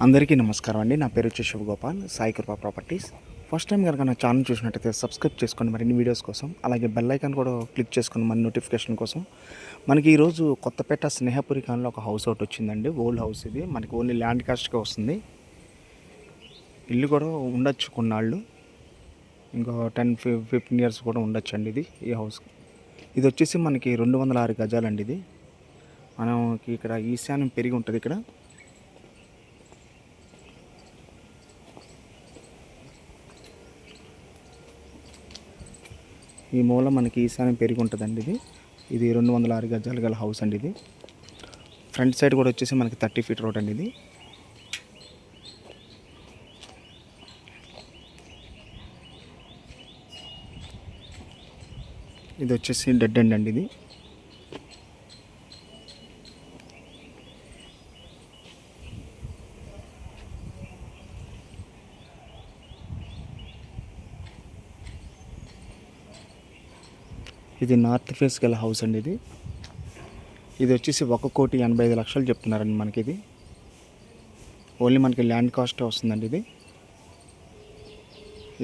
అందరికీ నమస్కారం అండి. నా పేరు వచ్చి శివగోపాల్, సాయి కృపా ప్రాపర్టీస్. ఫస్ట్ టైం కనుక నా ఛానల్ చూసినట్టయితే సబ్స్క్రైబ్ చేసుకోండి మరిన్ని వీడియోస్ కోసం. అలాగే బెల్ ఐకాన్ కూడా క్లిక్ చేసుకోండి మన నోటిఫికేషన్ కోసం. మనకి ఈరోజు కొత్తపేట స్నేహపురి ఖాన్లో ఒక హౌస్ ఒకటి వచ్చిందండి. ఓల్డ్ హౌస్ ఇది. మనకి ఓన్లీ ల్యాండ్ కాస్ట్గా వస్తుంది. ఇల్లు కూడా ఉండొచ్చు కొన్నాళ్ళు, ఇంకో 10-15 ఇయర్స్ కూడా ఉండొచ్చు అండి ఇది. ఈ హౌస్ ఇది వచ్చేసి మనకి 206 గజాలండి. ఇది మనకి ఇక్కడ ఈశాన్యం పెరిగి ఉంటుంది. ఇక్కడ ఈ మూల మనకి ఈశాన్యం పెరిగి ఉంటుందండి. ఇది 206 గజాలు గల హౌస్ అండి. ఇది ఫ్రంట్ సైడ్ కూడా వచ్చేసి మనకి 30 ఫీట్ రోడ్ అండి. ఇది వచ్చేసి డెడ్ ఎండ్ అండి. ఇది నార్త్ ఫేస్ గల హౌస్ అండి. ఇది వచ్చేసి 1,85,00,000 చెప్తున్నారండి మనకి. ఇది ఓన్లీ మనకి ల్యాండ్ కాస్ట్ వస్తుందండి. ఇది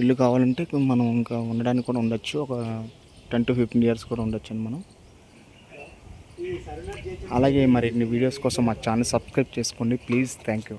ఇల్లు కావాలంటే మనం ఇంకా ఉండడానికి కూడా ఉండొచ్చు. ఒక 10-15 ఇయర్స్ కూడా ఉండొచ్చు అండి మనం. అలాగే మరిన్ని వీడియోస్ కోసం మా ఛానల్ సబ్స్క్రైబ్ చేసుకోండి ప్లీజ్. Thank you.